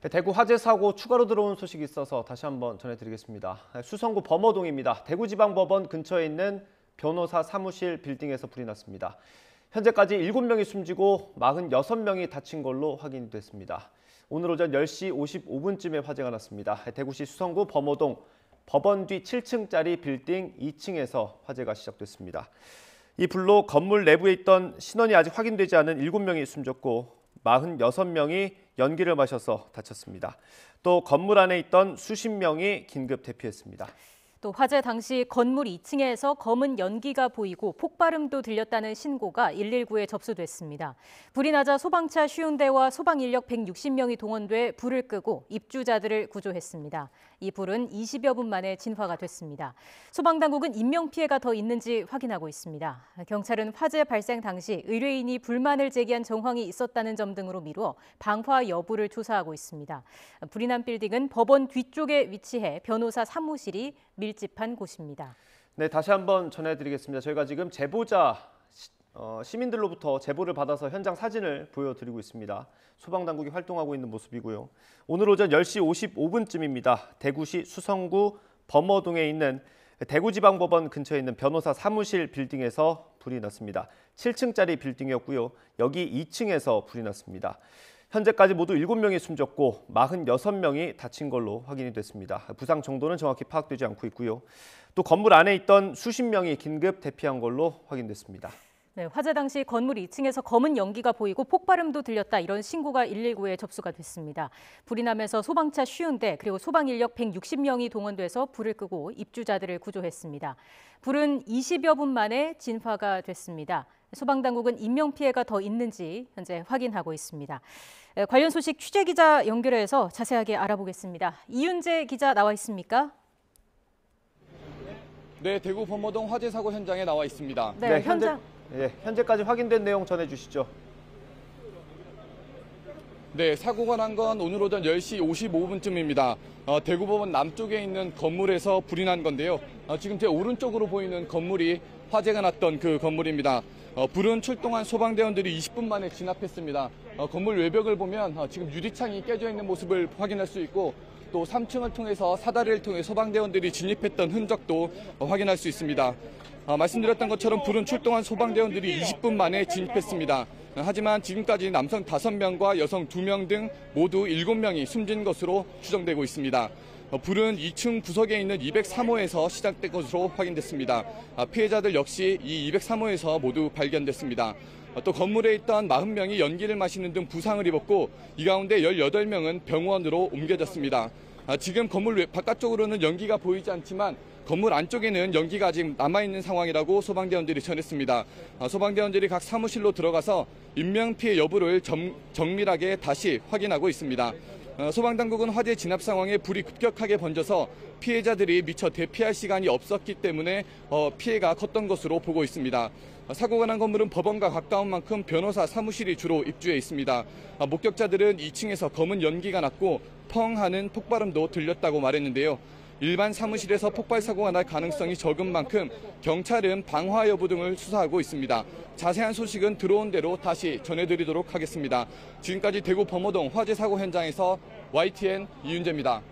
대구 화재 사고 추가로 들어온 소식이 있어서 다시 한번 전해드리겠습니다. 수성구 범어동입니다. 대구지방법원 근처에 있는 변호사 사무실 빌딩에서 불이 났습니다. 현재까지 7명이 숨지고 46명이 다친 걸로 확인이 됐습니다. 오늘 오전 10시 55분쯤에 화재가 났습니다. 대구시 수성구 범어동 법원 뒤 7층짜리 빌딩 2층에서 화재가 시작됐습니다. 이 불로 건물 내부에 있던 신원이 아직 확인되지 않은 7명이 숨졌고 46명이 연기를 마셔서 다쳤습니다. 또 건물 안에 있던 수십 명이 긴급 대피했습니다. 또 화재 당시 건물 2층에서 검은 연기가 보이고 폭발음도 들렸다는 신고가 119에 접수됐습니다. 불이 나자 소방차 50대와 소방 인력 160명이 동원돼 불을 끄고 입주자들을 구조했습니다. 이 불은 20여 분 만에 진화가 됐습니다. 소방당국은 인명피해가 더 있는지 확인하고 있습니다. 경찰은 화재 발생 당시 의뢰인이 불만을 제기한 정황이 있었다는 점 등으로 미루어 방화 여부를 조사하고 있습니다. 불이 난 빌딩은 법원 뒤쪽에 위치해 변호사 사무실이 밀집한 곳입니다. 네, 다시 한번 전해드리겠습니다. 저희가 지금 제보자 시민들로부터 제보를 받아서 현장 사진을 보여드리고 있습니다. 소방당국이 활동하고 있는 모습이고요. 오늘 오전 10시 55분쯤입니다. 대구시 수성구 범어동에 있는 대구지방법원 근처에 있는 변호사 사무실 빌딩에서 불이 났습니다. 7층짜리 빌딩이었고요. 여기 2층에서 불이 났습니다. 현재까지 모두 7명이 숨졌고 46명이 다친 걸로 확인이 됐습니다. 부상 정도는 정확히 파악되지 않고 있고요. 또 건물 안에 있던 수십 명이 긴급 대피한 걸로 확인됐습니다. 네, 화재 당시 건물 2층에서 검은 연기가 보이고 폭발음도 들렸다, 이런 신고가 119에 접수가 됐습니다. 불이 나면서 소방차 50대 그리고 소방 인력 160명이 동원돼서 불을 끄고 입주자들을 구조했습니다. 불은 20여 분 만에 진화가 됐습니다. 소방당국은 인명피해가 더 있는지 현재 확인하고 있습니다. 관련 소식 취재기자 연결해서 자세하게 알아보겠습니다. 이윤재 기자 나와 있습니까? 네, 대구 범어동 화재 사고 현장에 나와 있습니다. 네, 현재까지 확인된 내용 전해주시죠. 네, 사고가 난 건 오늘 오전 10시 55분쯤입니다. 대구법원 남쪽에 있는 건물에서 불이 난 건데요. 지금 제 오른쪽으로 보이는 건물이 화재가 났던 그 건물입니다. 불은 출동한 소방대원들이 20분 만에 진압했습니다. 건물 외벽을 보면 지금 유리창이 깨져 있는 모습을 확인할 수 있고, 또 3층을 통해서 사다리를 통해 소방대원들이 진입했던 흔적도 확인할 수 있습니다. 말씀드렸던 것처럼 불은 출동한 소방대원들이 20분 만에 진입했습니다. 하지만 지금까지 남성 5명과 여성 2명 등 모두 7명이 숨진 것으로 추정되고 있습니다. 불은 2층 구석에 있는 203호에서 시작된 것으로 확인됐습니다. 피해자들 역시 이 203호에서 모두 발견됐습니다. 또 건물에 있던 40명이 연기를 마시는 등 부상을 입었고, 이 가운데 18명은 병원으로 옮겨졌습니다. 지금 건물 바깥쪽으로는 연기가 보이지 않지만 건물 안쪽에는 연기가 아직 남아있는 상황이라고 소방대원들이 전했습니다. 소방대원들이 각 사무실로 들어가서 인명피해 여부를 정밀하게 다시 확인하고 있습니다. 소방당국은 화재 진압 상황에 불이 급격하게 번져서 피해자들이 미처 대피할 시간이 없었기 때문에 피해가 컸던 것으로 보고 있습니다. 사고가 난 건물은 법원과 가까운 만큼 변호사 사무실이 주로 입주해 있습니다. 목격자들은 2층에서 검은 연기가 났고 펑 하는 폭발음도 들렸다고 말했는데요. 일반 사무실에서 폭발 사고가 날 가능성이 적은 만큼 경찰은 방화 여부 등을 수사하고 있습니다. 자세한 소식은 들어온 대로 다시 전해드리도록 하겠습니다. 지금까지 대구 범어동 화재 사고 현장에서 YTN 이윤재입니다.